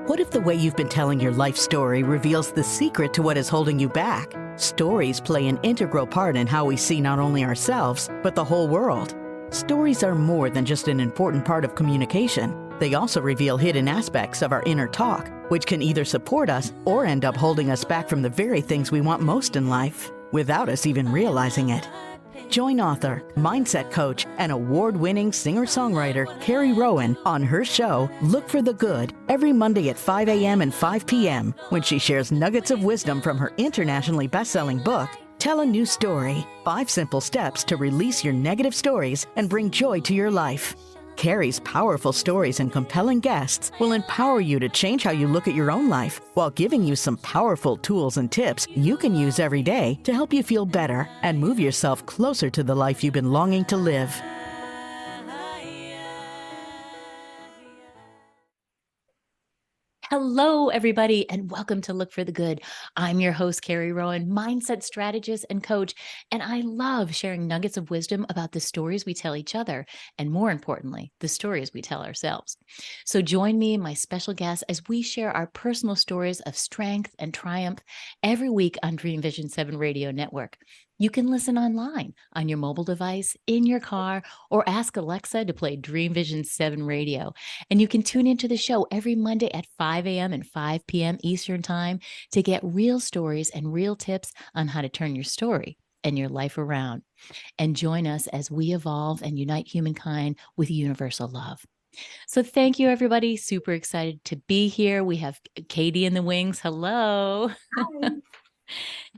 What if the way you've been telling your life story reveals the secret to what is holding you back? Stories play an integral part in how we see not only ourselves, but the whole world. Stories are more than just an important part of communication. They also reveal hidden aspects of our inner talk, which can either support us or end up holding us back from the very things we want most in life, without us even realizing it. Join author, mindset coach, and award-winning singer-songwriter Carrie Rowan on her show, Look for the Good, every Monday at 5 a.m. and 5 p.m. when she shares nuggets of wisdom from her internationally best-selling book, Tell a New Story, 5 Simple Steps to Release Your Negative Stories and Bring Joy to Your Life. Carrie's powerful stories and compelling guests will empower you to change how you look at your own life while giving you some powerful tools and tips you can use every day to help you feel better and move yourself closer to the life you've been longing to live. Hello, everybody, and welcome to Look for the Good. I'm your host, Carrie Rowan, mindset strategist and coach, and I love sharing nuggets of wisdom about the stories we tell each other, and more importantly, the stories we tell ourselves. So join me and my special guests as we share our personal stories of strength and triumph every week on Dream Vision 7 Radio Network. You can listen online on your mobile device, in your car, or ask Alexa to play Dream Vision 7 Radio. And you can tune into the show every Monday at 5 a.m. and 5 p.m. Eastern Time to get real stories and real tips on how to turn your story and your life around. And join us as we evolve and unite humankind with universal love. So thank you, everybody. Super excited to be here. We have Katie in the wings. Hello. Hi.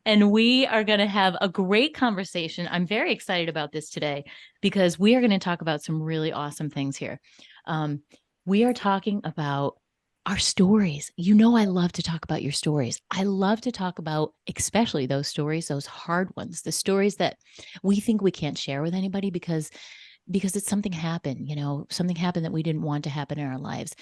And we are going to have a great conversation. I'm very excited about this today because we are going to talk about some really awesome things here. We are talking about our stories. You know, I love to talk about your stories. I love to talk about, especially those stories, those hard ones, the stories that we think we can't share with anybody because it's something happened, something happened that we didn't want to happen in our lives.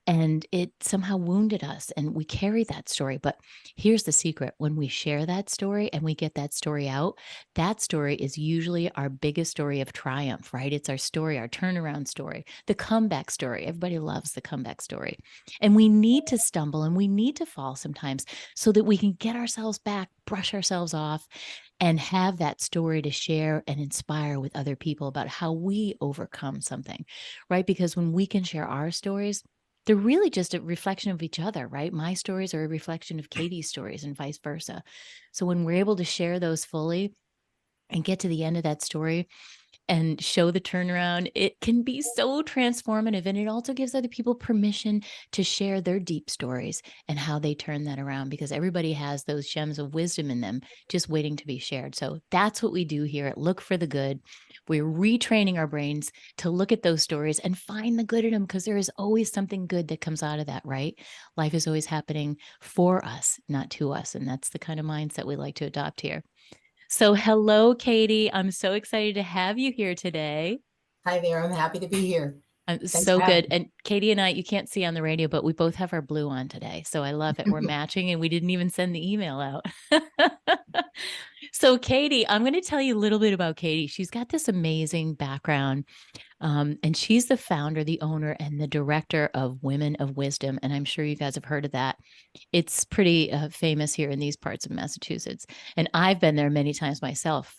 And it somehow wounded us and we carry that story. But here's the secret. When we share that story and we get that story out, that story is usually our biggest story of triumph, right? It's our story, our turnaround story, the comeback story. Everybody loves the comeback story. And we need to stumble and we need to fall sometimes so that we can get ourselves back, brush ourselves off, and have that story to share and inspire with other people about how we overcome something, right? Because when we can share our stories, they're really just a reflection of each other, right? My stories are a reflection of Katie's stories and vice versa. So when we're able to share those fully and get to the end of that story and show the turnaround, it can be so transformative. And it also gives other people permission to share their deep stories and how they turn that around, because everybody has those gems of wisdom in them just waiting to be shared. So that's what we do here at Look for the Good. We're retraining our brains to look at those stories and find the good in them, because there is always something good that comes out of that, right? Life is always happening for us, not to us. And that's the kind of mindset we like to adopt here. So hello, Katie. I'm so excited to have you here today. Hi there. I'm happy to be here. Thanks so good. And Katie and I, you can't see on the radio, but we both have our blue on today. So I love it. We're matching and we didn't even send the email out. So Katie, I'm going to tell you a little bit about Katie. She's got this amazing background. And she's the founder, the owner, and the director of Women of Wisdom. And I'm sure you guys have heard of that. It's pretty famous here in these parts of Massachusetts. And I've been there many times myself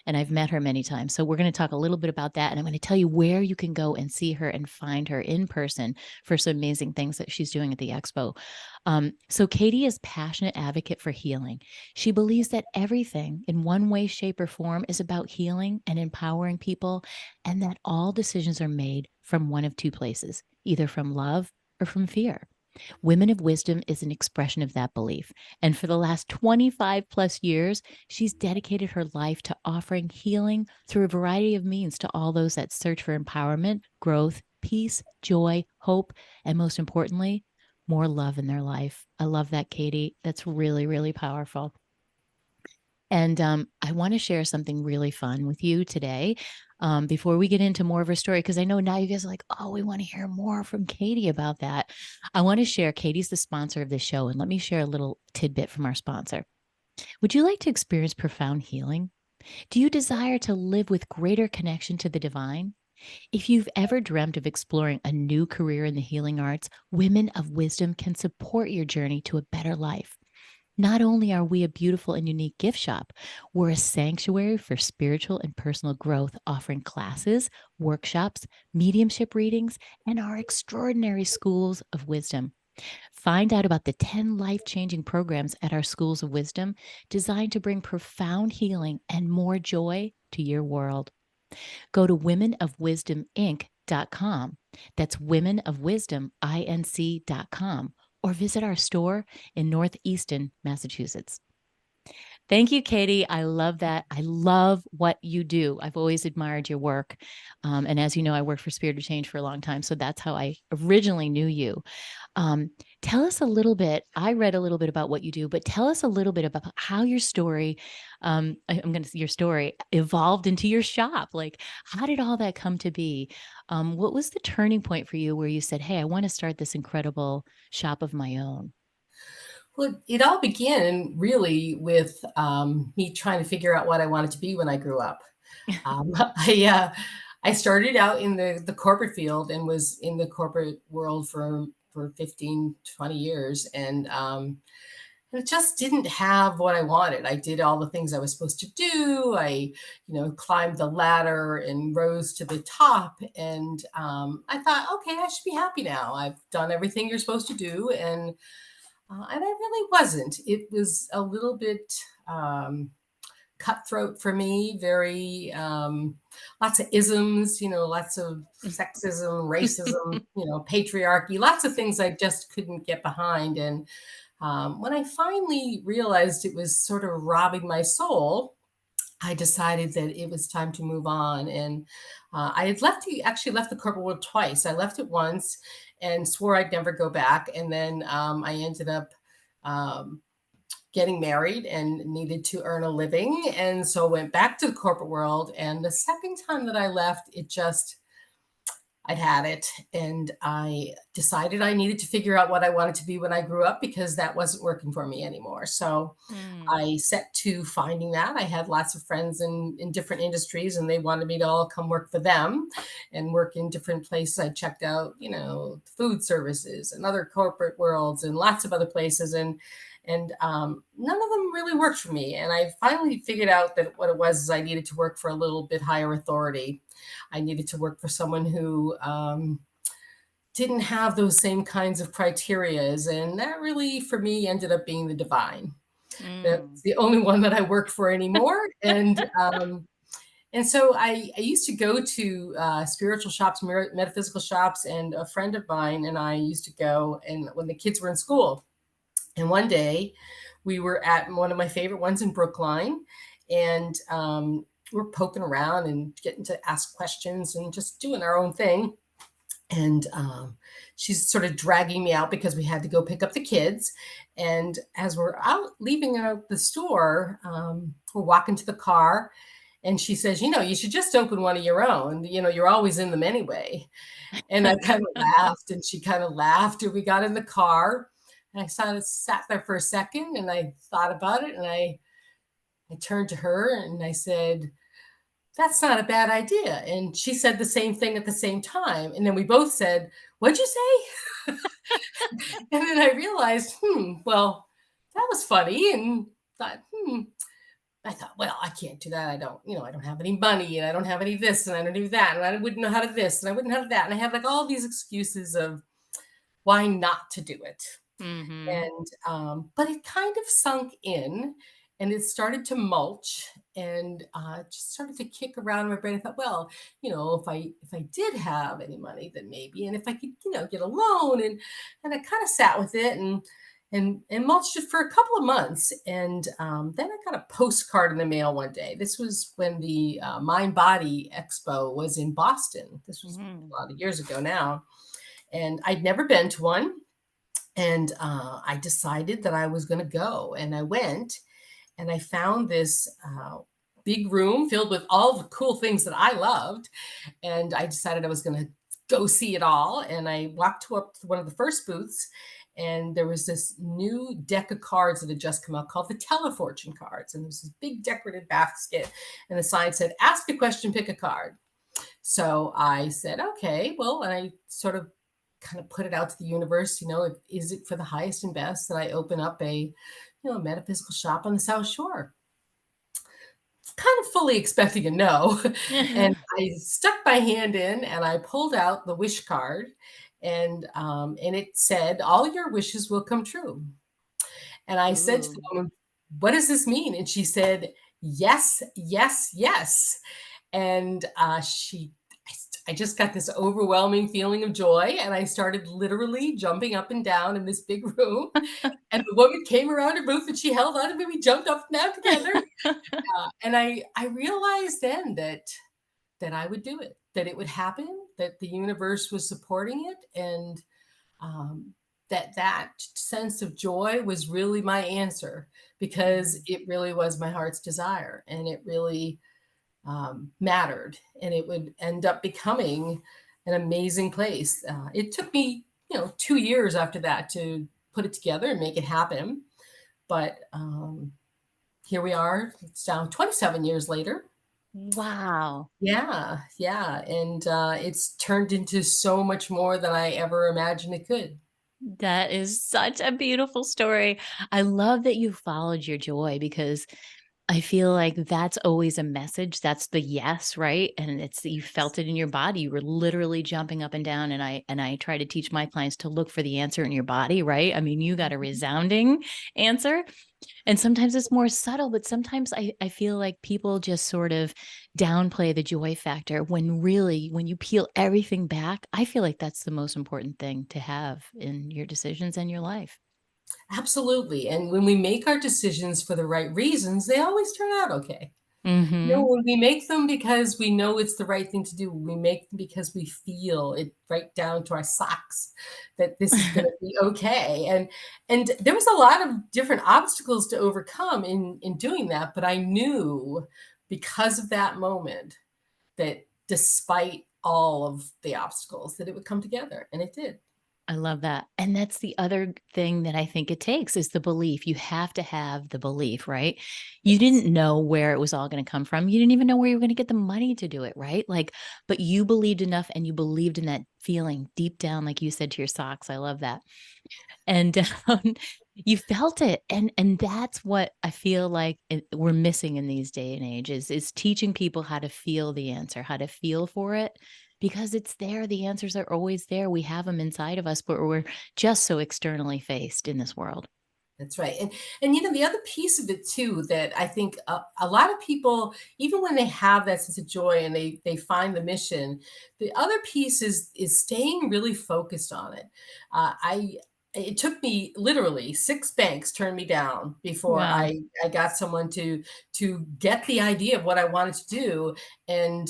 and I've met her many times. So we're going to talk a little bit about that. And I'm going to tell you where you can go and see her and find her in person for some amazing things that she's doing at the expo. So Katie is a passionate advocate for healing. She believes that everything in one way, shape, or form is about healing and empowering people, and that all decisions are made from one of two places, either from love or from fear. Women of Wisdom is an expression of that belief. And for the last 25 plus years, she's dedicated her life to offering healing through a variety of means to all those that search for empowerment, growth, peace, joy, hope, and most importantly, more love in their life. I love that, Katie. That's really, really powerful. And I want to share something really fun with you today before we get into more of her story, because I know now you guys are like, oh, we want to hear more from Katie about that. I want to share, Katie's the sponsor of the show, and let me share a little tidbit from our sponsor. Would you like to experience profound healing? Do you desire to live with greater connection to the divine? If you've ever dreamt of exploring a new career in the healing arts, Women of Wisdom can support your journey to a better life. Not only are we a beautiful and unique gift shop, we're a sanctuary for spiritual and personal growth, offering classes, workshops, mediumship readings, and our extraordinary schools of wisdom. Find out about the 10 life changing programs at our schools of wisdom designed to bring profound healing and more joy to your world. Go to womenofwisdominc.com. That's womenofwisdominc.com, or visit our store in Northeastern Massachusetts. Thank you, Katie. I love that. I love what you do. I've always admired your work. And as you know, I worked for Spirit of Change for a long time. So that's how I originally knew you. Tell us a little bit. I read a little bit about what you do, but tell us a little bit about how your story, your story evolved into your shop. Like, how did all that come to be? What was the turning point for you where you said, hey, I want to start this incredible shop of my own? Well, it all began really with me trying to figure out what I wanted to be when I grew up. Um, I started out in the corporate field and was in the corporate world for 15, 20 years. And it just didn't have what I wanted. I did all the things I was supposed to do. Climbed the ladder and rose to the top. And I thought, okay, I should be happy now. I've done everything you're supposed to do. And I really wasn't. It was a little bit cutthroat for me, very lots of isms, lots of sexism, racism, patriarchy, lots of things I just couldn't get behind. And when I finally realized it was sort of robbing my soul, I decided that it was time to move on. And I had actually left the corporate world twice. I left it once and swore I'd never go back. And then I ended up um, getting married and needed to earn a living. And so went back to the corporate world. And the second time that I left, I'd had it. And I decided I needed to figure out what I wanted to be when I grew up because that wasn't working for me anymore. So Mm. I set to finding that. I had lots of friends in different industries and they wanted me to all come work for them and work in different places. I checked out, food services and other corporate worlds and lots of other places. And none of them really worked for me. And I finally figured out that what it was is I needed to work for a little bit higher authority. I needed to work for someone who didn't have those same kinds of criterias. And that really, for me, ended up being the divine. That's Mm. the only one that I work for anymore. And so I used to go to spiritual shops, metaphysical shops, and a friend of mine and I used to go and when the kids were in school. And one day we were at one of my favorite ones in Brookline, and we're poking around and getting to ask questions and just doing our own thing. And she's sort of dragging me out because we had to go pick up the kids. And as we're out leaving out the store, we're walking to the car. And she says, you should just open one of your own. You're always in them anyway. And I kind of laughed and she kind of laughed. And we got in the car and I sort of sat there for a second and I thought about it. And I turned to her and I said, that's not a bad idea. And she said the same thing at the same time. And then we both said, what'd you say? And then I realized, well, that was funny. And thought, I thought, well, I can't do that. I don't have any money and I don't have any this and I don't do that. And I wouldn't know how to this and I wouldn't have that. And I have like all these excuses of why not to do it. Mm-hmm. But it kind of sunk in and it started to mulch and just started to kick around in my brain. I thought, well, if I did have any money, then maybe, and if I could, get a loan, and I kind of sat with it and mulched it for a couple of months, and then I got a postcard in the mail one day. This was when the Mind Body Expo was in Boston. This was Mm-hmm. a lot of years ago now, and I'd never been to one. And I decided that I was going to go. And I went and I found this big room filled with all the cool things that I loved. And I decided I was going to go see it all. And I walked up to one of the first booths. And there was this new deck of cards that had just come out called the Telefortune cards. And there was this big decorative basket. And the sign said, ask a question, pick a card. So I said, okay, well, and I sort of kind of put it out to the universe, is it for the highest and best that I open up a metaphysical shop on the South Shore? Kind of fully expecting a no. And I stuck my hand in and I pulled out the wish card, and it said, all your wishes will come true. And I said to the Ooh. woman, what does this mean? And she said, yes, yes, yes. And I just got this overwhelming feeling of joy. And I started literally jumping up and down in this big room. And the woman came around her booth and she held on to me. We jumped up and down together. And I realized then that I would do it, that it would happen, that the universe was supporting it, and that sense of joy was really my answer, because Mhm. it really was my heart's desire, and it really mattered, and it would end up becoming an amazing place. It took me, 2 years after that to put it together and make it happen, but here we are. It's now 27 years later. Wow. Yeah, yeah, and it's turned into so much more than I ever imagined it could. That is such a beautiful story. I love that you followed your joy because I feel like that's always a message. That's the yes, right? And it's you felt it in your body. You were literally jumping up and down. And I try to teach my clients to look for the answer in your body, right? I mean, you got a Mhm. resounding answer. And sometimes it's more subtle, but sometimes I feel like people just sort of downplay the joy factor when really, when you peel everything back, I feel like that's the most important thing to have in your decisions and your life. Absolutely, and when we make our decisions for the right reasons, they always turn out okay. Mhm. When we make them because we know it's the right thing to do, we make them because we feel it right down to our socks that this is gonna be okay, and there was a lot of different obstacles to overcome in doing that, but I knew because of that moment that despite all of the obstacles, that it would come together, and it did. I love that. And that's the other thing that I think it takes is the belief. You have to have the belief, right? You Yes. didn't know where it was all going to come from. You didn't even know where you were going to get the money to do it, right? Like, but you believed enough and you believed in that feeling deep down, like you said to your socks. I love that. And you felt it, and that's what I feel like we're missing in these day and ages is teaching people how to feel the answer, how to feel for it, because it's there. The answers are always there. We have them inside of us, but we're just so externally faced in this world. That's right. And the other piece of it too that I think a lot of people, even when they have that sense of joy and they find the mission, the other piece is staying really focused on it. I It took me literally 6 banks turned me down before Wow. I got someone to get the idea of what I wanted to do, and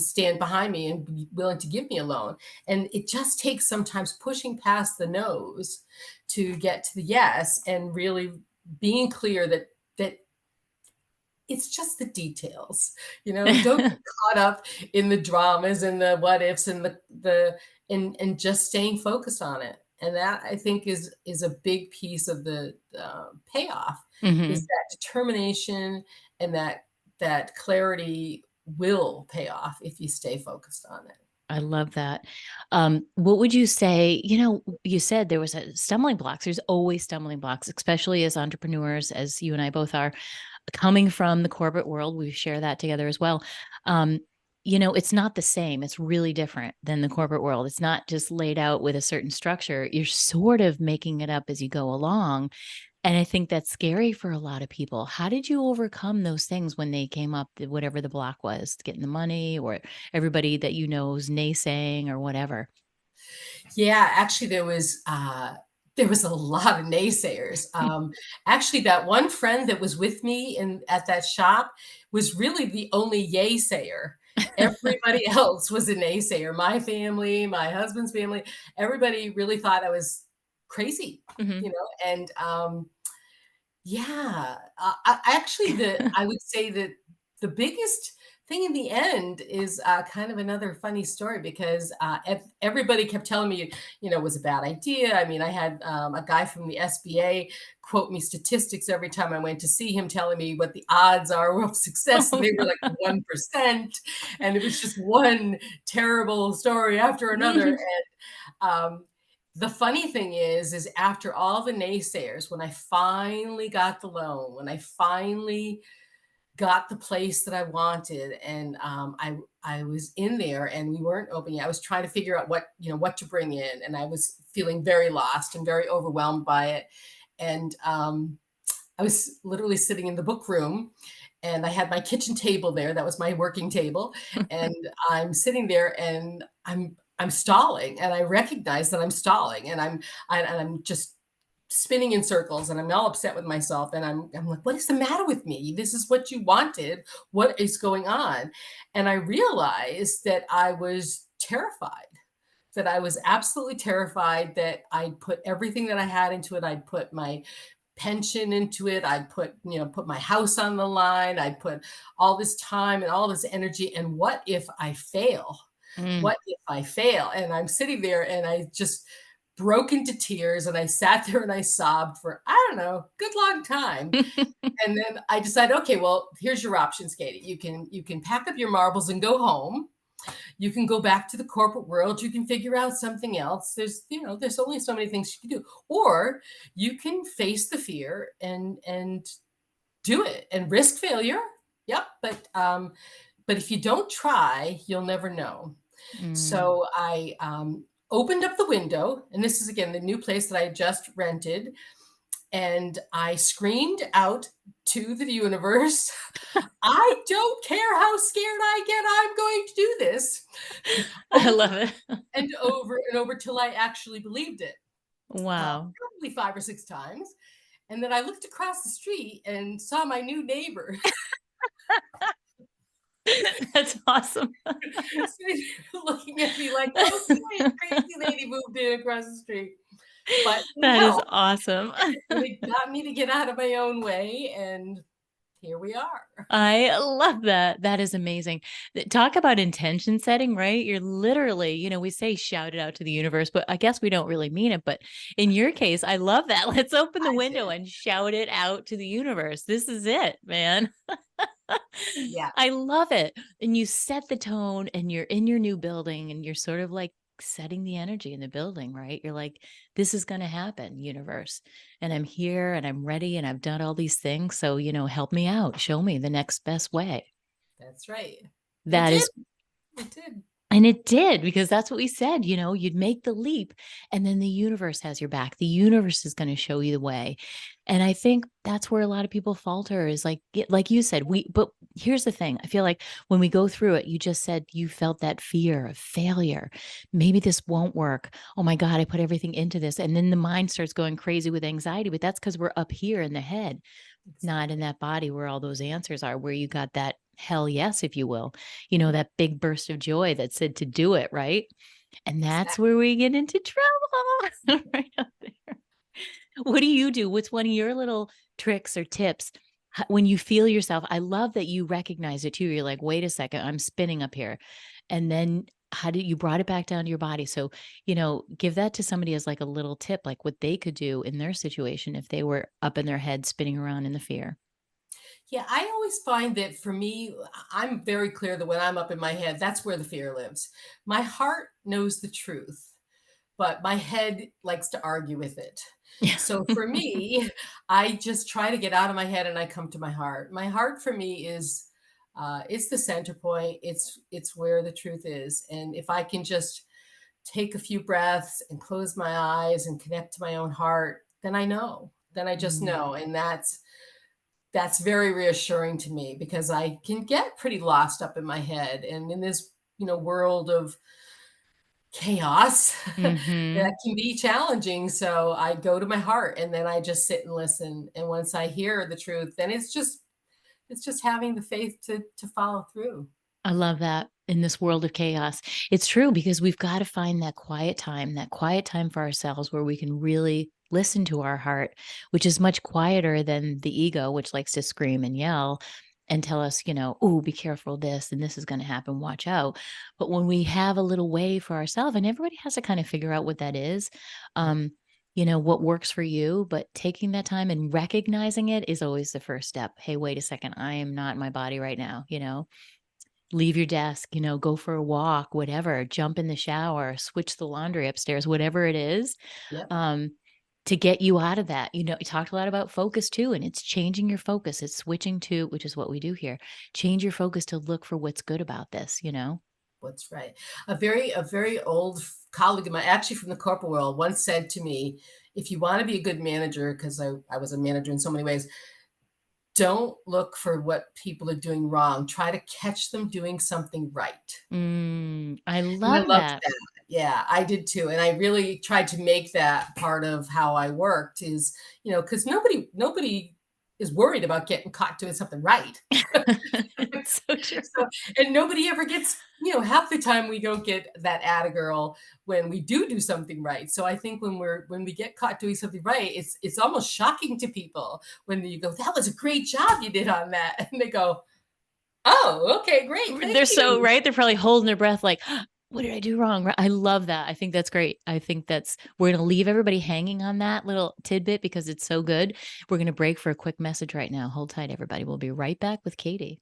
stand behind me and be willing to give me a loan. And it just takes sometimes pushing past the no's to get to the yes, and really being clear that it's just the details. Don't get caught up in the dramas and the what ifs and the and just staying focused on it. And that, I think, is a big piece of the payoff, is Mhm. that determination, and that clarity will pay off if you stay focused on it. I love that. What would you say? You said there was a stumbling blocks. There's always stumbling blocks, especially as entrepreneurs, as you and I both are coming from the corporate world. We share that together as well. Um, it's not the same. It's really different than the corporate world. It's not just laid out with a certain structure. You're sort of making it up as you go along. And I think that's scary for a lot of people. How did you overcome those things when they came up, whatever the block was, getting the money or everybody that you know is naysaying or whatever? Yeah, actually, there was a lot of naysayers. Actually, that one friend that was with me in at that shop was really the only yay sayer. Everybody else was a naysayer. My family, my husband's family, everybody really thought I was crazy, Mhm. and yeah, actually, I would say that the biggest thing in the end is kind of another funny story because everybody kept telling me, it was a bad idea. I mean, I had a guy from the SBA quote me statistics every time I went to see him, telling me what the odds are of success. And Oh, they were like 1%. And it was just one terrible story after another. no. And the funny thing is after all the naysayers, when I finally got the loan, when I finally got the place that I wanted, and I was in there, and we weren't open yet. I was trying to figure out what to bring in, and I was feeling very lost and very overwhelmed by it. And I was literally sitting in the book room, and I had my kitchen table there. That was my working table, and I'm sitting there, and I'm stalling, and I recognize that I'm stalling, and I'm just spinning in circles, and I'm all upset with myself, and I'm like, what is the matter with me? This is what you wanted. What is going on? And I realized that I was terrified, that I was absolutely terrified, that I'd put everything that I had into it. I'd put my pension into it. I'd put my house on the line. I'd put all this time and all this energy. And what if I fail? Mm. What if I fail? And I'm sitting there, and I just broke into tears, and I sat there and I sobbed for, I don't know, good long time. And then I decided, okay, well, here's your options, Katie. You can pack up your marbles and go home. You can go back to the corporate world. You can figure out something else. There's only so many things you can do. Or you can face the fear and do it and risk failure. Yep. But if you don't try, you'll never know. Mm. So I opened up the window, and this is again the new place that I just rented, and I screamed out to the universe, I don't care how scared I get, I'm going to do this. I Over love it. and over and over till I actually believed it. Wow. Probably 5 or 6 times. And then I looked across the street and saw my new neighbor That's awesome. sitting looking at me like, okay, crazy lady moved in across the street. But it That is helped. awesome. And it got me to get out of my own way, and here we are. I love that. That is amazing. Talk about intention setting, right? You're literally, we say shout it out to the universe, but I guess we don't really mean it. But in your case, I love that. Let's open the I window did. and shout it out to the universe. This is it, man. Yeah, I love it. And you set the tone, and you're in your new building, and you're sort of like setting the energy in the building, right? You're like, this is going to happen, universe. And I'm here, and I'm ready, and I've done all these things. So, help me out. Show me the next best way. that's right. It That did. is, It did. and it did, because that's what we said, you'd make the leap, and then the universe has your back. The universe is going to show you the way. And I think that's where a lot of people falter, is like you said, but here's the thing. I feel like when we go through it, you just said you felt that fear of failure. Maybe this won't work. Oh my God, I put everything into this. And then the mind starts going crazy with anxiety, but that's because we're up here in the head, not in Exactly. that body where all those answers are, where you got that hell yes, if you will, Mhm. that big burst of joy that said to do it, right? And that's Exactly. where we get into trouble. Right up there. What do you do? What's one of your little tricks or tips when you feel yourself? I love that you recognize it too. You're like, wait a second, I'm spinning up here. And then how did you brought it back down to your body? So, give that to somebody as like a little tip, like what they could do in their situation if they were up in their head spinning around in the fear. Yeah, I always find that for me, I'm very clear that when I'm up in my head, that's where the fear lives. My heart knows the truth, but my head likes to argue with it. Yeah. So for me, I just try to get out of my head, and I come to my heart. My heart for me is it's the center point. It's where the truth is. And if I can just take a few breaths and close my eyes and connect to my own heart, then I know. Then I just Mm. know. And that's very reassuring to me, because I can get pretty lost up in my head, and in this, world of chaos that Mhm. can be challenging. So I go to my heart, and then I just sit and listen. And once I hear the truth, then it's just having the faith to follow through. I love that, in this world of chaos. It's true, because we've got to find that quiet time for ourselves where we can really listen to our heart, which is much quieter than the ego, which likes to scream and yell. and tell us, oh, be careful this and this is going to happen, watch out. But when we have a little way for ourselves, and everybody has to kind of figure out what that is, what works for you, but taking that time and recognizing it is always the first step. Hey, wait a second, I am not in my body right now, leave your desk, go for a walk, whatever, jump in the shower, switch the laundry upstairs, whatever it is. Yep. To get you out of that. You talked a lot about focus too, and it's changing your focus. It's switching to, which is what we do here, change your focus to look for what's good about this, That's right. A very old colleague of mine, actually from the corporate world, once said to me, if you want to be a good manager, because I was a manager in so many ways, don't look for what people are doing wrong. Try to catch them doing something right. I And I love loved that. that. Yeah, I did too. And I really tried to make that part of how I worked is, because nobody is worried about getting caught doing something right. It's so true. So, and nobody ever gets, half the time we don't get that atta girl when we do something right. So I think when we get caught doing something right, it's almost shocking to people when you go, that was a great job you did on that. And they go, oh, okay, great. Thank They're so you. right. They're probably holding their breath like, what did I do wrong? I love that. I think that's great. I think we're going to leave everybody hanging on that little tidbit because it's so good. We're going to break for a quick message right now. Hold tight, everybody. We'll be right back with Katie.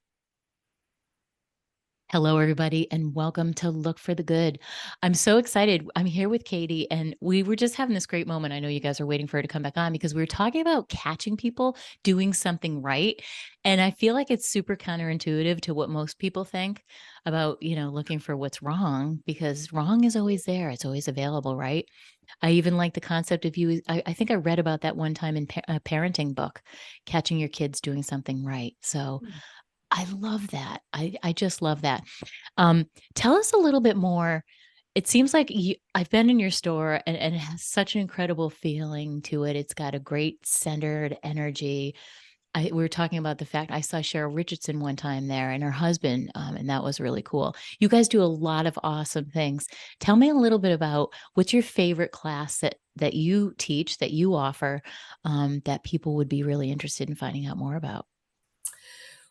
Hello, everybody, and welcome to Look for the Good. I'm so excited. I'm here with Katie, and we were just having this great moment. I know you guys are waiting for her to come back on because we were talking about catching people doing something right. And I feel like it's super counterintuitive to what most people think about, looking for what's wrong, because wrong is always there. It's always available, right? I even like the concept of I think I read about that one time in a parenting book, catching your kids doing something right. So I love that. I just love that. Tell us a little bit more. It seems like I've been in your store and it has such an incredible feeling to it. It's got a great centered energy. We were talking about the fact I saw Cheryl Richardson one time there and her husband, and that was really cool. You guys do a lot of awesome things. Tell me a little bit about what's your favorite class that you teach, that you offer, that people would be really interested in finding out more about.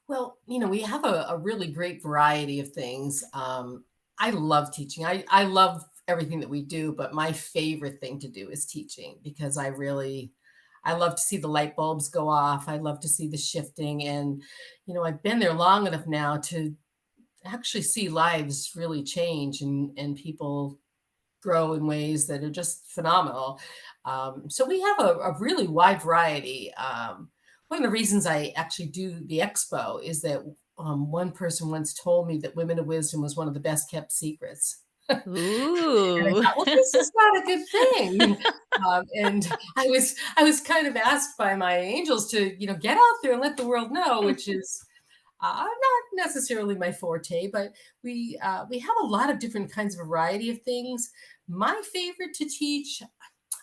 Well, we have a really great variety of things. I love teaching. I love everything that we do, but my favorite thing to do is teaching because I love to see the light bulbs go off. I love to see the shifting. And, I've been there long enough now to actually see lives really change and people grow in ways that are just phenomenal. So we have a really wide variety. One of the reasons I actually do the expo is that one person once told me that Women of Wisdom was one of the best kept secrets. And I Ooh. thought, well, this is not a good thing. And I was kind of asked by my angels to, get out there and let the world know, which is not necessarily my forte, but we have a lot of different kinds of variety of things. My favorite to teach,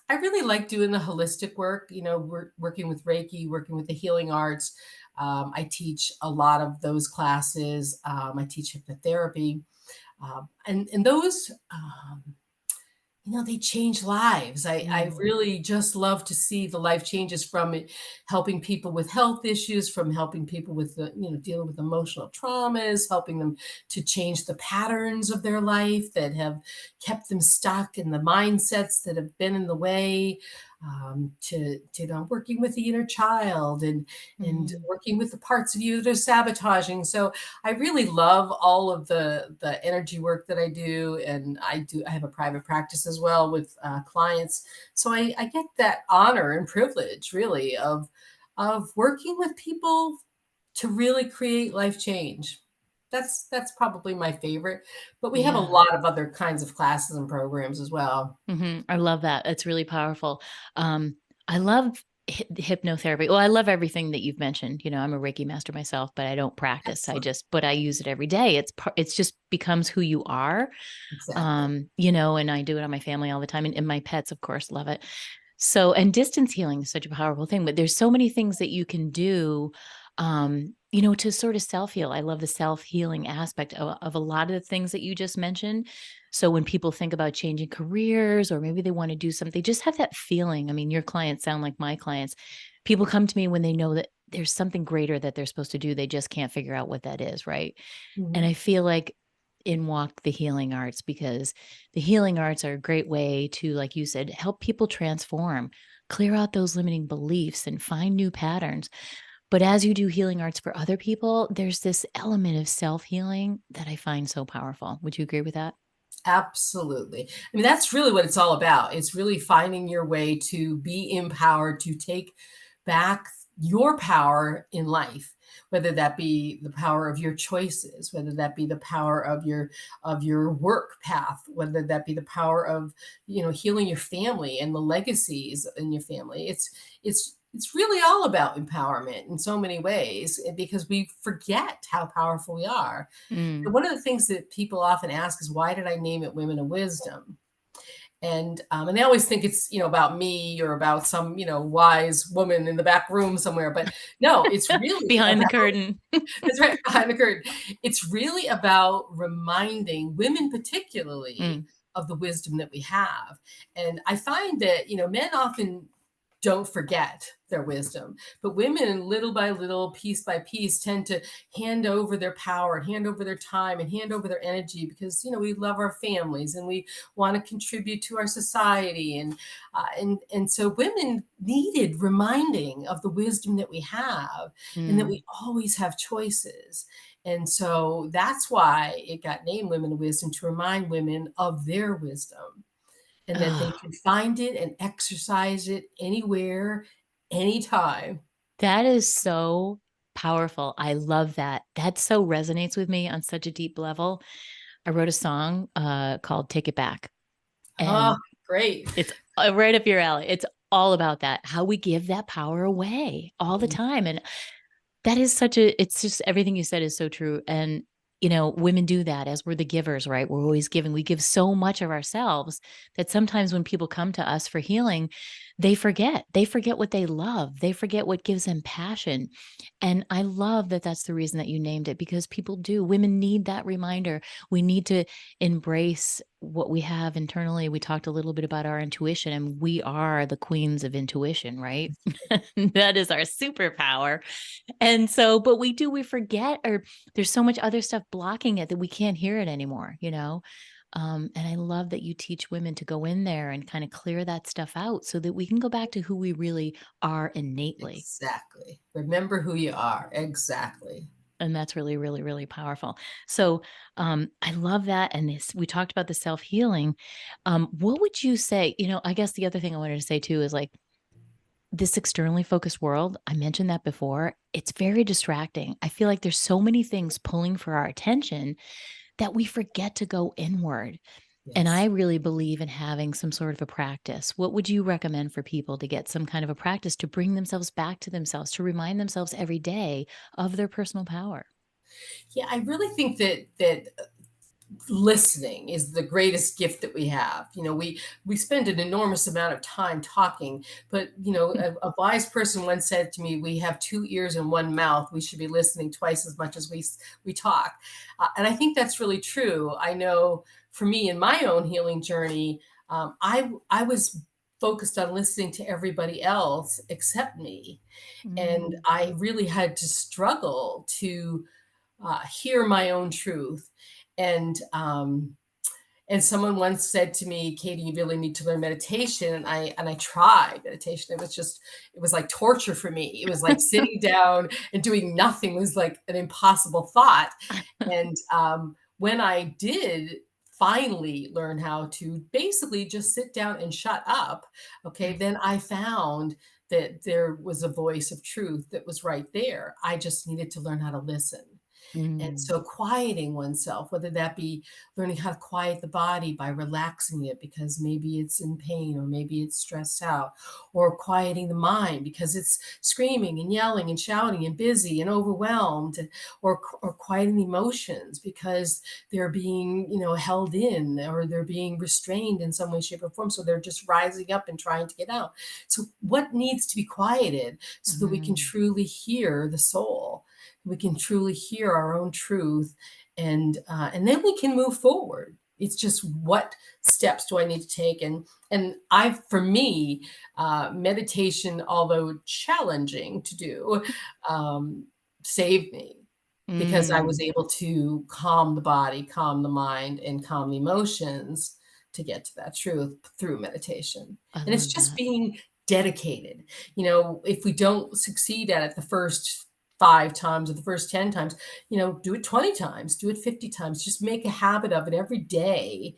I really like doing the holistic work. Working with Reiki, working with the healing arts. I teach a lot of those classes. I teach hypnotherapy, and those. They change lives. I Mm. really just love to see the life changes from it, helping people with health issues, from helping people with dealing with emotional traumas, helping them to change the patterns of their life that have kept them stuck in the mindsets that have been in the way, to working with the inner child and Mm. working with the parts of you that are sabotaging. So I really love all of the energy work that I do, and I have a private practice as well with clients. So I get that honor and privilege, really, of working with people to really create life change. That's probably my favorite, but we have a Yeah. lot of other kinds of classes and programs as well. I love that. It's really powerful. I love hypnotherapy. Well, I love everything that you've mentioned. I'm a Reiki master myself, but I don't practice. Excellent. But I use it every day. It's just becomes who you are. Exactly. And I do it on my family all the time. And my pets, of course, love it. So, and distance healing is such a powerful thing, but there's so many things that you can do to sort of self-heal. I love the self-healing aspect of a lot of the things that you just mentioned. So when people think about changing careers or maybe they want to do something, they just have that feeling. I mean, your clients sound like my clients. People come to me when they know that there's something greater that they're supposed to do. They just can't figure out what that is, right? And Mhm. I feel like in walk the healing arts because the healing arts are a great way to, like you said, help people transform, clear out those limiting beliefs and find new patterns. But as you do healing arts for other people, there's this element of self-healing that I find so powerful. Would you agree with that? Absolutely. I mean, that's really what it's all about. It's really finding your way to be empowered, to take back your power in life, whether that be the power of your choices, whether that be the power of your work path, whether that be the power of, healing your family and the legacies in your family. It's really all about empowerment in so many ways, because we forget how powerful we are. Mm. And one of the things that people often ask is, why did I name it Women of Wisdom? And they always think it's, about me or about some, wise woman in the back room somewhere. But no, it's really Behind the about, curtain. that's right, behind the curtain. It's really about reminding women, particularly, Mm. of the wisdom that we have. And I find that, men often don't forget their wisdom, but women, little by little, piece by piece, tend to hand over their power, hand over their time, and hand over their energy, because we love our families and we want to contribute to our society. And so women needed reminding of the wisdom that we have, and that Mm. we always have choices. And so that's why it got named Women of Wisdom, to remind women of their wisdom, and that they Oh, can find it and exercise it anywhere, anytime. that is so powerful. I love that. That so resonates with me on such a deep level. I wrote a song called Take It Back, Oh, and great. it's right up your alley. It's all about that, how we give that power away all the Mm, time. And that is such a it's just everything you said is so true, and, women do that as we're the givers, right? We're always giving. We give so much of ourselves that sometimes when people come to us for healing, they forget. They forget what they love. They forget what gives them passion, and I love that that's the reason that you named it because people do. Women need that reminder. We need to embrace what we have internally. We talked a little bit about our intuition, and we are the queens of intuition, right? That is our superpower. And so, but we forget, or there's so much other stuff blocking it that we can't hear it anymore. And I love that you teach women to go in there and kind of clear that stuff out so that we can go back to who we really are innately. exactly. Remember who you are. Exactly. And that's really, really, really powerful. So I love that. And this, we talked about the self healing. What would you say? I guess the other thing I wanted to say too is like, this externally focused world, I mentioned that before, it's very distracting. I feel like there's so many things pulling for our attention that we forget to go inward. And I Yes. really believe in having some sort of a practice. What would you recommend for people to get some kind of a practice to bring themselves back to themselves, to remind themselves every day of their personal power? Yeah, I really think that listening is the greatest gift that we have. We spend an enormous amount of time talking, but a wise person once said to me, "We have two ears and one mouth. We should be listening twice as much as we talk." And I think that's really true. I know for me in my own healing journey, I was focused on listening to everybody else except me, and Mm. I really had to struggle to hear my own truth. And someone once said to me, "Katie, you really need to learn meditation." And I tried meditation. It was like torture for me. It was like sitting down and doing nothing was like an impossible thought. And when I did finally learn how to basically just sit down and shut up, okay, then I found that there was a voice of truth that was right there. I just needed to learn how to listen. And Mm. so quieting oneself, whether that be learning how to quiet the body by relaxing it because maybe it's in pain or maybe it's stressed out, or quieting the mind because it's screaming and yelling and shouting and busy and overwhelmed, or quieting the emotions because they're being, held in, or they're being restrained in some way, shape, or form. So they're just rising up and trying to get out. So what needs to be quieted so that we can Mhm. truly hear the soul? We can truly hear our own truth, and then we can move forward. It's just, what steps do I need to take? And for me, meditation, although challenging to do, um, saved me, because I was Mm. able to calm the body, calm the mind, and calm the emotions to get to that truth through meditation. I And it's love just that. being dedicated. If we don't succeed at it the first 5 times or the first 10 times, do it 20 times, do it 50 times. Just make a habit of it every day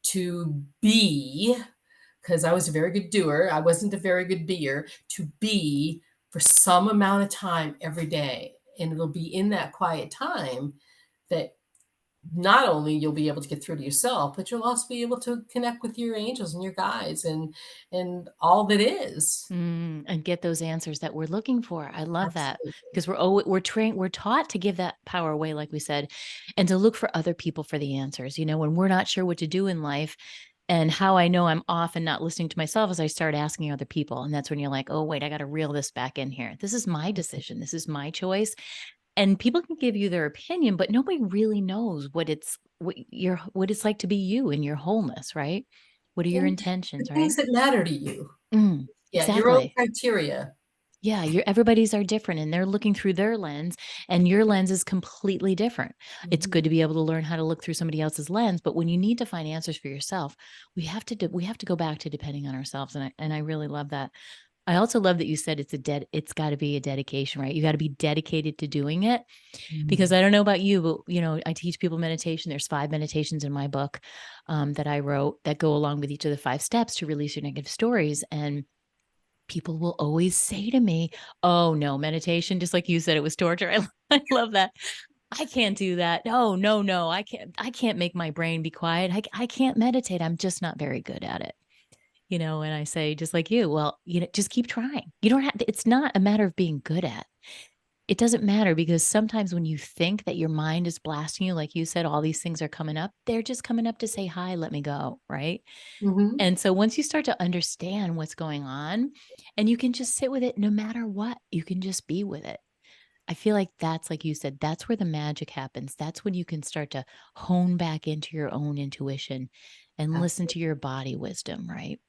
to be, because I was a very good doer. I wasn't a very good beer, to be for some amount of time every day. And it'll be in that quiet time that not only you'll be able to get through to yourself, but you'll also be able to connect with your angels and your guides and all that is. And get those answers that we're looking for. I love that Absolutely. because we're trained, we're taught to give that power away, like we said, and to look for other people for the answers. When we're not sure what to do in life, and how I know I'm off and not listening to myself is I start asking other people, and that's when you're like, oh wait, I got to reel this back in here. This is my decision. This is my choice, and people can give you their opinion, but nobody really knows what it's like to be you in your wholeness, right? What are your And the intentions, things right? that matter to you. Yeah, your own Exactly. criteria. Yeah, everybody's are different and they're looking through their lens and your lens is completely different. It's good Mhm. to be able to learn how to look through somebody else's lens, but when you need to find answers for yourself, we have to go back to depending on ourselves, and I really love that. I also love that you said it's got to be a dedication, right? You got to be dedicated to doing it, because Mhm. I don't know about you, but I teach people meditation. There's 5 meditations in my book that I wrote that go along with each of the 5 steps to release your negative stories, and people will always say to me, "Oh, no, meditation," just like you said, it was torture. I love that. "I can't do that. No, no, no. I can't make my brain be quiet. I can't meditate. I'm just not very good at it." And I say, just like you, "Well, just keep trying. You don't have it's not a matter of being good at. It doesn't matter because sometimes when you think that your mind is blasting you, like you said, all these things are coming up, they're just coming up to say, 'Hi, let me go,' right?" Mhm. And so once you start to understand what's going on, and you can just sit with it no matter what, you can just be with it. I feel like that's, like you said, that's where the magic happens. That's when you can start to hone back into your own intuition and listen to Absolutely. your body wisdom, right?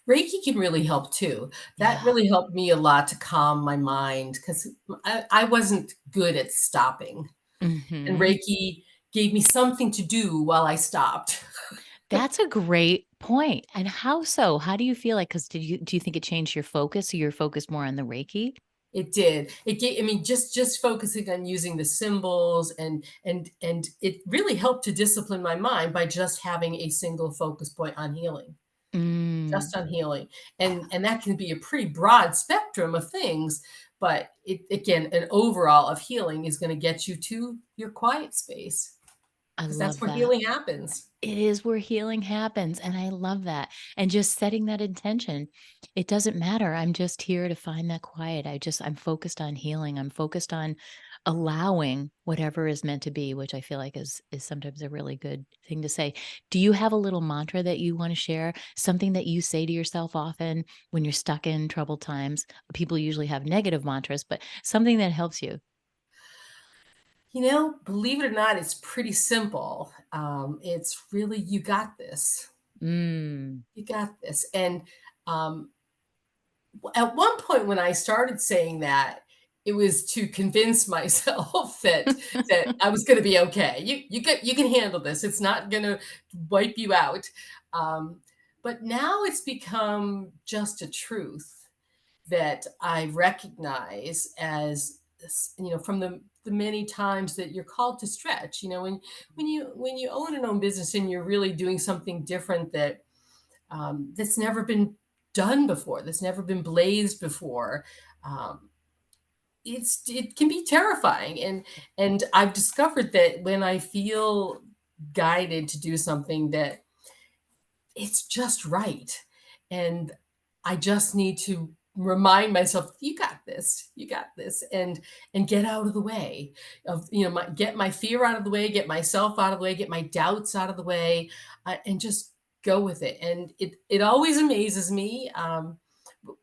Reiki can really help too. That Yeah. really helped me a lot to calm my mind because I wasn't good at stopping. And Mhm. Reiki gave me something to do while I stopped. That's a great point. And how so? How do you feel like, 'cause do you think it changed your focus? So you're focused more on the Reiki? It did. It gave, I mean, just focusing on using the symbols, and it really helped to discipline my mind by just having a single focus point on healing. Mm. Just on healing. And that can be a pretty broad spectrum of things, but it, again, an overall of healing is going to get you to your quiet space, I because that's love where that. healing happens. It is where healing happens, and I love that, and just setting that intention. It doesn't matter, I'm just here to find that quiet. I'm focused on healing, I'm focused on allowing whatever is meant to be, which I feel like is sometimes a really good thing to say. Do you have a little mantra that you wanna share? Something that you say to yourself often when you're stuck in troubled times? People usually have negative mantras, but something that helps you. Believe it or not, it's pretty simple. It's really, you got this. Mm. You got this. And um, at one point when I started saying that, it was to convince myself that I was going to be okay. You can handle this. It's not going to wipe you out. Um, but now it's become just a truth that I recognize as from the many times that you're called to stretch. When you own and own business and you're really doing something different that's never been done before, that's never been blazed before. Um, it can be terrifying. And I've discovered that when I feel guided to do something, that it's just right. And I just need to remind myself, you got this, and get out of the way of, get my fear out of the way, get myself out of the way, get my doubts out of the way, and just go with it. And it always amazes me.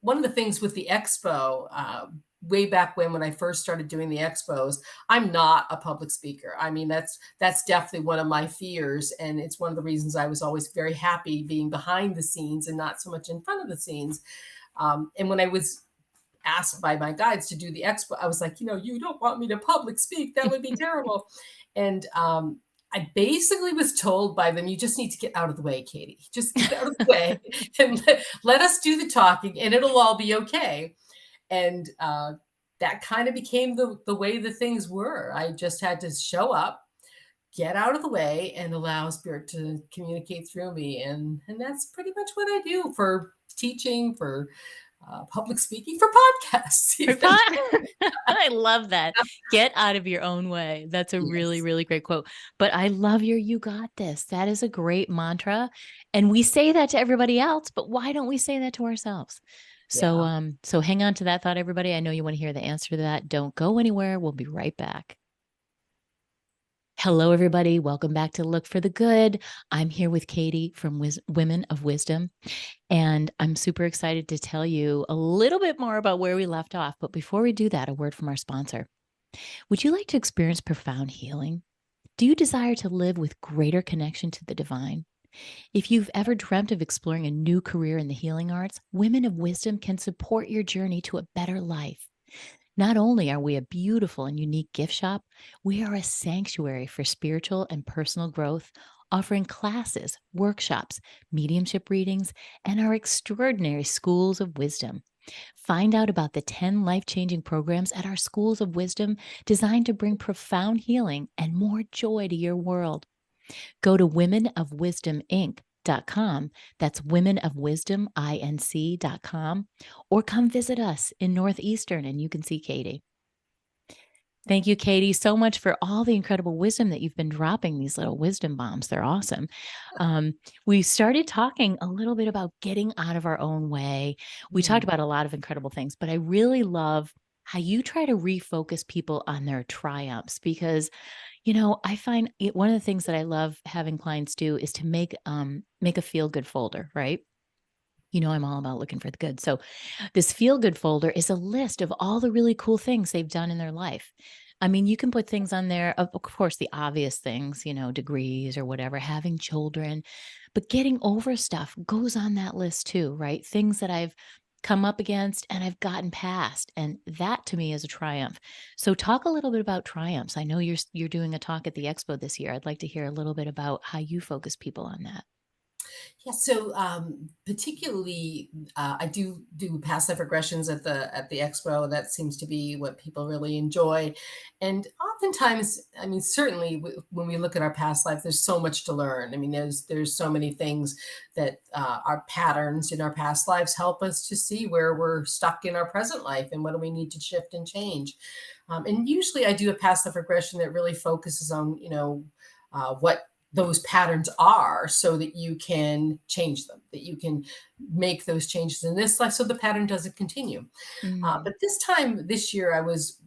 One of the things with the expo, way back when I first started doing the expos, I'm not a public speaker. I mean, that's definitely one of my fears, and it's one of the reasons I was always very happy being behind the scenes and not so much in front of the scenes. And when I was asked by my guides to do the expo, I was like, you don't want me to public speak. That would be terrible. And I basically was told by them, you just need to get out of the way, Katie. Just get out of the way and let us do the talking, and it'll all be okay. And that kind of became the way the things were. I just had to show up, get out of the way, and allow spirit to communicate through me. And that's pretty much what I do for teaching, for public speaking, for podcasts. I love that. Get out of your own way. That's a really, Yes. really great quote. But I love your "you got this." That is a great mantra. And we say that to everybody else, but why don't we say that to ourselves? So, Yeah. so hang on to that thought, everybody. I know you want to hear the answer to that. Don't go anywhere. We'll be right back. Hello, everybody. Welcome back to Look for the Good. I'm here with Katie from Women of Wisdom, and I'm super excited to tell you a little bit more about where we left off. But before we do that, a word from our sponsor. Would you like to experience profound healing? Do you desire to live with greater connection to the divine? If you've ever dreamt of exploring a new career in the healing arts, Women of Wisdom can support your journey to a better life. Not only are we a beautiful and unique gift shop, we are a sanctuary for spiritual and personal growth, offering classes, workshops, mediumship readings, and our extraordinary schools of wisdom. Find out about the 10 life changing programs at our schools of wisdom designed to bring profound healing and more joy to your world. Go to womenofwisdominc.com. That's womenofwisdominc.com, or come visit us in Northeastern and you can see Katie. Thank you, Katie, so much for all the incredible wisdom that you've been dropping, these little wisdom bombs. They're awesome. We started talking a little bit about getting out of our own way. We talked about a lot of incredible things, but I really love how you try to refocus people on their triumphs because I find one of the things that I love having clients do is to make a feel good folder, right? I'm all about looking for the good. So this feel good folder is a list of all the really cool things they've done in their life. I mean, you can put things on there, of course, the obvious things, degrees or whatever, having children, but getting over stuff goes on that list too, right? Things that I've come up against and I've gotten past. And that to me is a triumph. So talk a little bit about triumphs. I know you're doing a talk at the expo this year. I'd like to hear a little bit about how you focus people on that. Yeah, so particularly, I do past life regressions at the expo. That seems to be what people really enjoy, and oftentimes, I mean, certainly when we look at our past life, there's so much to learn. I mean, there's so many things that our patterns in our past lives help us to see where we're stuck in our present life and what do we need to shift and change. And usually, I do a past life regression that really focuses on what those patterns are so that you can change them, that you can make those changes in this life so the pattern doesn't continue. Mm, But this year, I was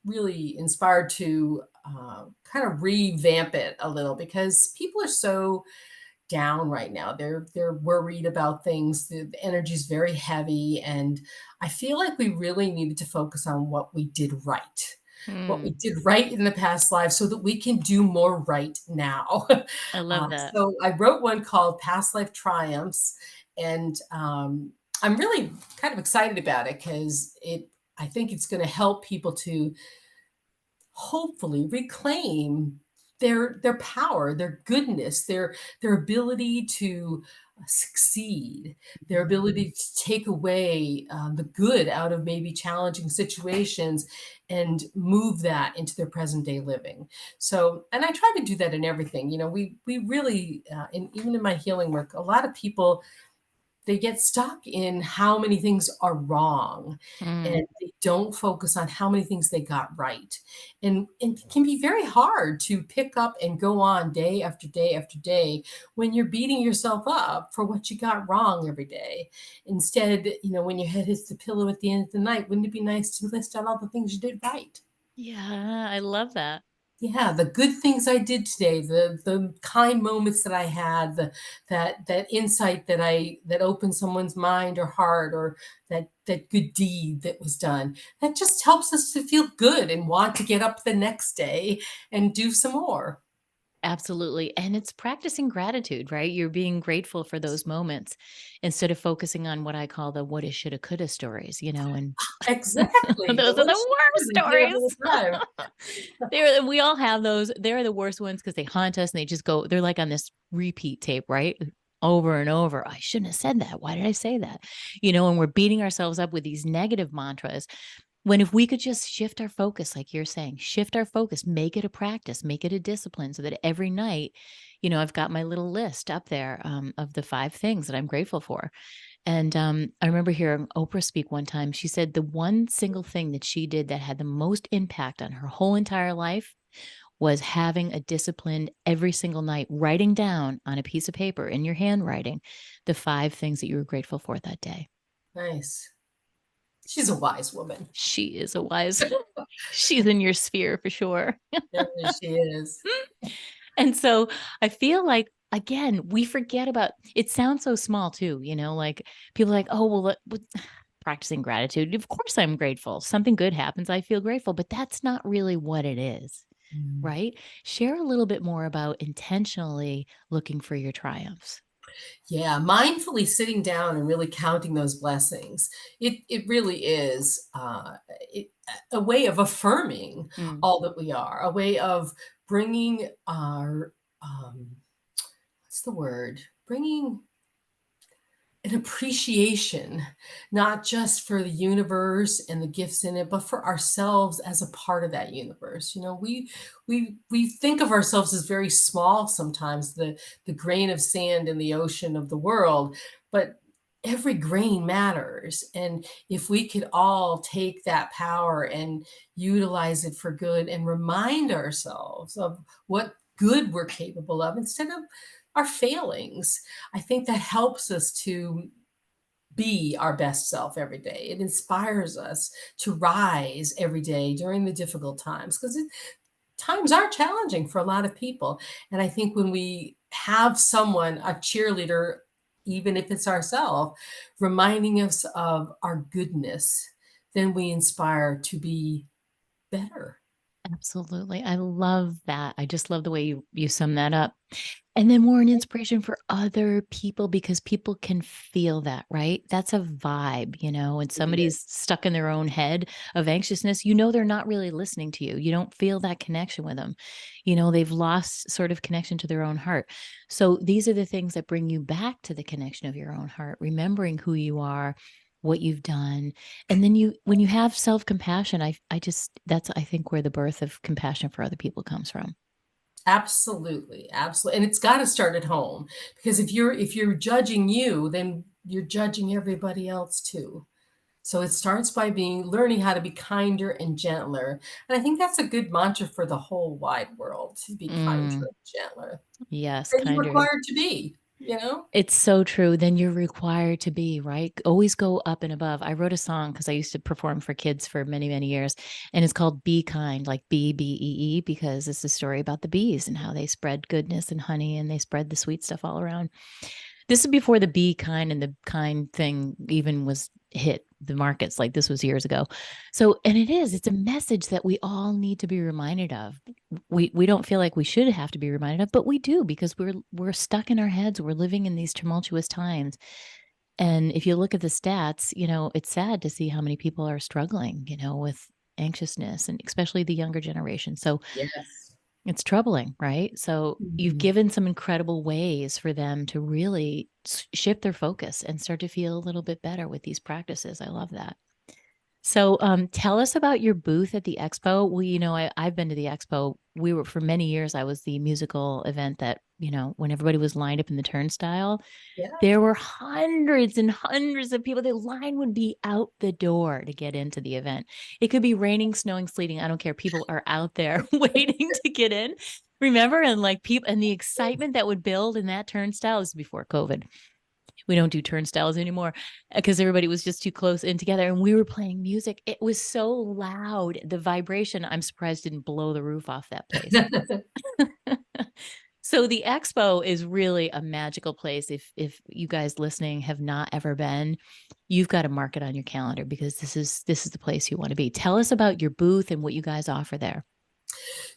really inspired to kind of revamp it a little because people are so down right now. They're worried about things. The energy is very heavy, and I feel like we really needed to focus on what we did right. What we mm, did right in the past life so that we can do more right now. I love that. So I wrote one called Past Life Triumphs, and I'm really kind of excited about it because I think it's going to help people to hopefully reclaim their power, their goodness, their ability to succeed, their ability to take away the good out of maybe challenging situations and move that into their present day living. So, and I try to do that in everything. We really, and even in my healing work, a lot of people they get stuck in how many things are wrong, Mm. and they don't focus on how many things they got right. And it can be very hard to pick up and go on day after day after day when you're beating yourself up for what you got wrong every day. Instead, when your head hits the pillow at the end of the night, wouldn't it be nice to list out all the things you did right? Yeah, I love that. Yeah, the good things I did today, the kind moments that I had, that insight that opened someone's mind or heart, or that good deed that was done. That just helps us to feel good and want to get up the next day and do some more. Absolutely. And it's practicing gratitude, right? You're being grateful for those moments instead of focusing on what I call the woulda, shoulda, coulda stories, and Exactly. The those are wish the worst we hear all stories. the time. We all have those. They're the worst ones because they haunt us and they just go, they're like on this repeat tape, right? Over and over. I shouldn't have said that. Why did I say that? And we're beating ourselves up with these negative mantras. When if we could just shift our focus, like you're saying, shift our focus, make it a practice, make it a discipline so that every night, I've got my little list up there of the 5 things that I'm grateful for. And I remember hearing Oprah speak one time. She said the one single thing that she did that had the most impact on her whole entire life was having a discipline every single night, writing down on a piece of paper in your handwriting the 5 things that you were grateful for that day. Nice. She's a wise woman. She is a wise, she's in your sphere for sure. Yeah, she is. And so I feel like, again, we forget about it. Sounds so small too, like people are like, oh, well, practicing gratitude. Of course, I'm grateful. Something good happens. I feel grateful, but that's not really what it is, Mm. right? Share a little bit more about intentionally looking for your triumphs. Yeah, mindfully sitting down and really counting those blessings. It really is it, a way of affirming Mm, all that we are, a way of bringing our what's the word? Bringing an appreciation, not just for the universe and the gifts in it, but for ourselves as a part of that universe. We think of ourselves as very small sometimes, the grain of sand in the ocean of the world, but every grain matters. And if we could all take that power and utilize it for good and remind ourselves of what good we're capable of instead of our failings, I think that helps us to be our best self every day. It inspires us to rise every day during the difficult times because times are challenging for a lot of people. And I think when we have someone, a cheerleader, even if it's ourselves, reminding us of our goodness, then we inspire to be better. absolutely. I love that. I just love the way you sum that up. And then more an inspiration for other people because people can feel that, right? That's a vibe, when It is. somebody's stuck in their own head of anxiousness, they're not really listening to you. You don't feel that connection with them. They've lost sort of connection to their own heart. So these are the things that bring you back to the connection of your own heart, remembering who you are, what you've done. And then when you have self-compassion, that's I think where the birth of compassion for other people comes from. Absolutely, absolutely, and it's gotta start at home, because if you're judging you, then you're judging everybody else too. So it starts by learning how to be kinder and gentler, and I think that's a good mantra for the whole wide world, to be kinder Mm, and gentler. yes, And you're kinder. required to be. It's so true. Then you're required to be, right? Always go up and above. I wrote a song because I used to perform for kids for many, many years. And it's called Be Kind, like BBEE, because it's a story about the bees and how they spread goodness and honey and they spread the sweet stuff all around. This is before the be kind and the kind thing even was hit the markets. Like this was years ago. So, and it's a message that we all need to be reminded of. We don't feel like we should have to be reminded of, but we do because we're stuck in our heads. We're living in these tumultuous times. And if you look at the stats, it's sad to see how many people are struggling, with anxiousness and especially the younger generation. So Yes. it's troubling, right? So you've Mhm. given some incredible ways for them to really shift their focus and start to feel a little bit better with these practices. I love that. So tell us about your booth at the expo. Well, I've been to the expo. For many years, I was the musical event that, when everybody was lined up in the turnstile, Yeah. there were hundreds and hundreds of people. The line would be out the door to get into the event. It could be raining, snowing, sleeting. I don't care. People are out there waiting to get in. Remember? And like people and the excitement that would build in that turnstile. This is before COVID. We don't do turnstiles anymore because everybody was just too close in together, and we were playing music. It was so loud. The vibration, I'm surprised, didn't blow the roof off that place. So the expo is really a magical place. If you guys listening have not ever been, you've got to mark it on your calendar because this is the place you want to be. Tell us about your booth and what you guys offer there.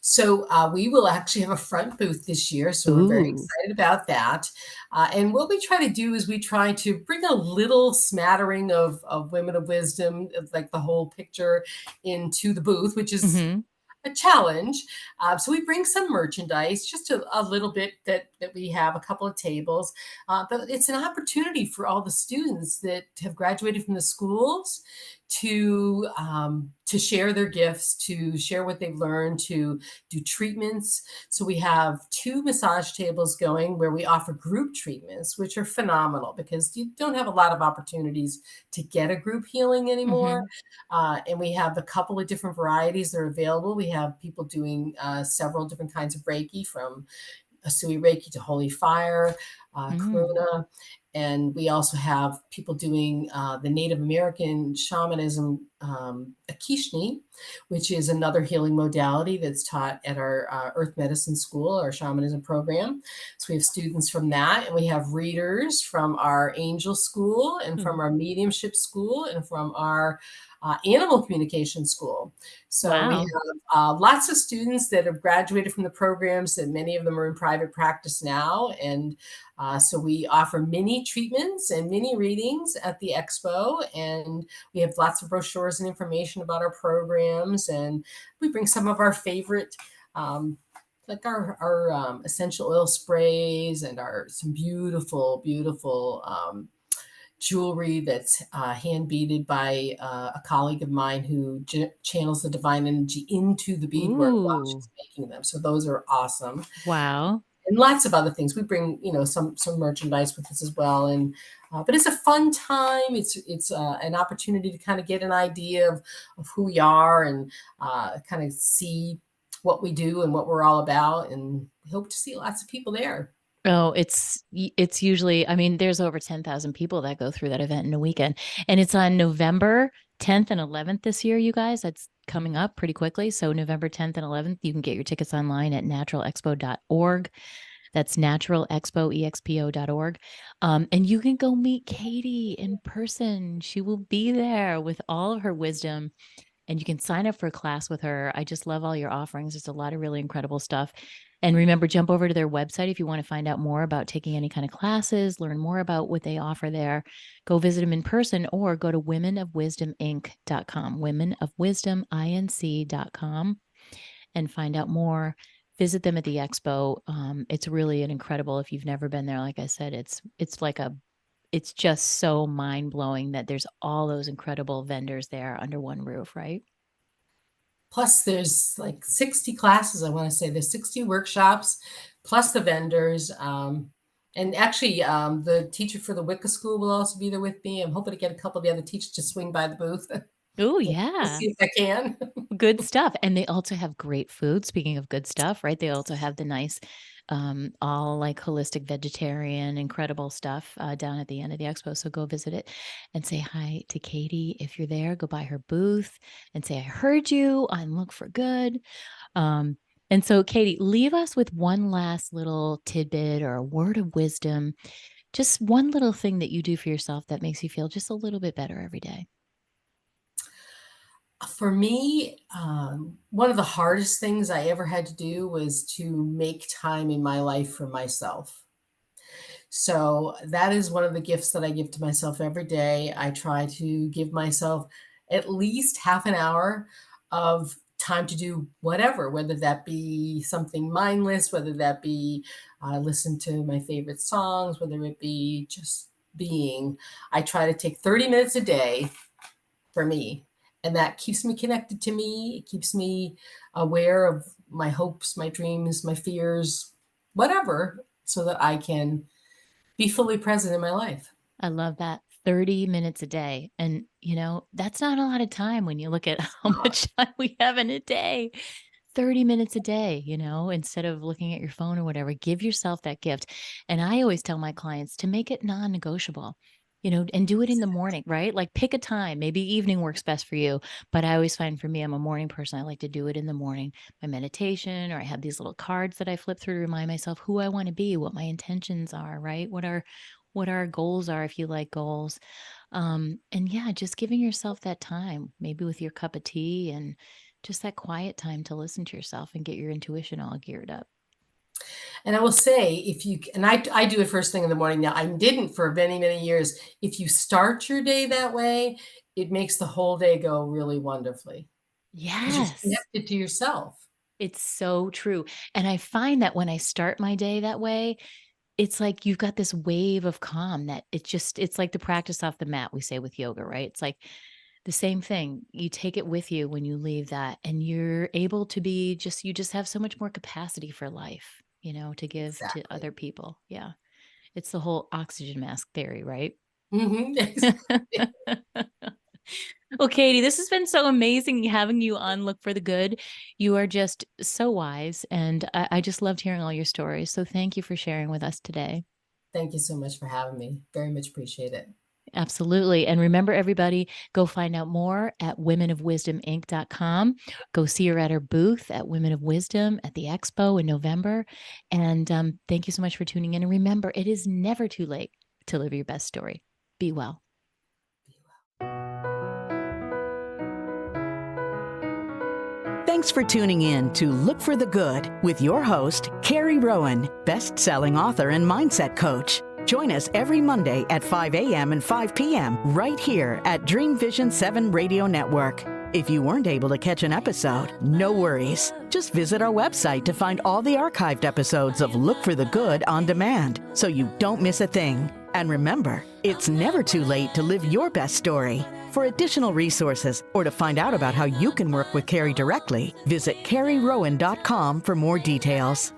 So we will actually have a front booth this year. So we're very Ooh. excited about that. And what we try to do is we try to bring a little smattering of women of wisdom, like the whole picture, into the booth, which is Mm-hmm. a challenge. So we bring some merchandise, just a little bit that we have, a couple of tables. But it's an opportunity for all the students that have graduated from the schools to share their gifts, to share what they've learned, to do treatments. So we have 2 massage tables going where we offer group treatments, which are phenomenal because you don't have a lot of opportunities to get a group healing anymore. Mm-hmm. And we have a couple of different varieties that are available. We have people doing several different kinds of Reiki, from Asui Reiki to Holy Fire, Mm. Karuna. And we also have people doing the Native American shamanism, Akishni, which is another healing modality that's taught at our Earth Medicine School, our shamanism program. So we have students from that, and we have readers from our angel school and from Mm. our mediumship school and from our animal communication school. So we Wow. have lots of students that have graduated from the programs, and many of them are in private practice now. And so we offer mini treatments and mini readings at the expo, and we have lots of brochures and information about our programs. And we bring some of our favorite, like our essential oil sprays, and our some beautiful jewelry that's hand beaded by a colleague of mine who channels the divine energy into the beadwork while Ooh. she's making them. So those are awesome, Wow. and lots of other things. We bring, some merchandise with us as well, and but it's a fun time. It's an opportunity to kind of get an idea of who we are, and kind of see what we do and what we're all about, and we hope to see lots of people there. Oh, it's usually, I mean, there's over 10,000 people that go through that event in a weekend. And it's on November 10th and 11th this year, you guys. That's coming up pretty quickly. So November 10th and 11th, you can get your tickets online at naturalexpo.org. That's naturalexpo.org. And you can go meet Katie in person. She will be there with all of her wisdom, and you can sign up for a class with her. I just love all your offerings. There's a lot of really incredible stuff. And remember, jump over to their website if you want to find out more about taking any kind of classes, learn more about what they offer there. Go visit them in person, or go to womenofwisdominc.com, womenofwisdominc.com, and find out more. Visit them at the expo. It's really an incredible, if you've never been there, like I said, it's just so mind blowing that there's all those incredible vendors there under one roof, right? Plus, there's like 60 classes, I want to say. There's 60 workshops, plus the vendors. And actually, the teacher for the Wicca School will also be there with me. I'm hoping to get a couple of the other teachers to swing by the booth. Oh, We'll yeah. see if I can. Good stuff. And they also have great food. Speaking of good stuff, right? They also have the nice, all like holistic vegetarian, incredible stuff down at the end of the expo. So go visit it and say hi to Katie. If you're there, go by her booth and say, I heard you on Look for Good. Um, and so, Katie, leave us with one last little tidbit or a word of wisdom, just one little thing that you do for yourself that makes you feel just a little bit better every day. For me, one of the hardest things I ever had to do was to make time in my life for myself. So that is one of the gifts that I give to myself every day. I try to give myself at least half an hour of time to do whatever, whether that be something mindless, whether that be listen to my favorite songs, whether it be just being. I try to take 30 minutes a day for me. And that keeps me connected to me. It keeps me aware of my hopes, my dreams, my fears, whatever, so that I can be fully present in my life. I love that. 30 minutes a day. And, that's not a lot of time when you look at how much time we have in a day. 30 minutes a day, instead of looking at your phone or whatever, give yourself that gift. And I always tell my clients to make it non-negotiable, and do it in the morning, right? Like pick a time, maybe evening works best for you. But I always find for me, I'm a morning person. I like to do it in the morning, my meditation, or I have these little cards that I flip through to remind myself who I want to be, what my intentions are, right? What our goals are, if you like goals. And yeah, just giving yourself that time, maybe with your cup of tea and just that quiet time to listen to yourself and get your intuition all geared up. And I will say, and I do it first thing in the morning now. I didn't for many, many years. If you start your day that way, it makes the whole day go really wonderfully because you're Yes, connected to yourself. it's so true. And I find that when I start my day that way, it's like you've got this wave of calm that it's like the practice off the mat, we say with yoga, right? It's like the same thing. You take it with you when you leave that, and you're able to you just have so much more capacity for life, to give to Exactly. other people. Yeah. It's the whole oxygen mask theory, right? Exactly. Well, Katie, this has been so amazing having you on Look for the Good. You are just so wise, and I just loved hearing all your stories. So thank you for sharing with us today. Thank you so much for having me. Very much appreciate it. Absolutely. And remember, everybody, go find out more at womenofwisdominc.com. Go see her at her booth at Women of Wisdom at the expo in November. And thank you so much for tuning in. And remember, it is never too late to live your best story. Be well. Thanks for tuning in to Look for the Good with your host, Carrie Rowan, best-selling author and mindset coach. Join us every Monday at 5 a.m. and 5 p.m. right here at Dream Vision 7 Radio Network. If you weren't able to catch an episode, no worries. Just visit our website to find all the archived episodes of Look for the Good on demand so you don't miss a thing. And remember, it's never too late to live your best story. For additional resources or to find out about how you can work with Carrie directly, visit carrierowan.com for more details.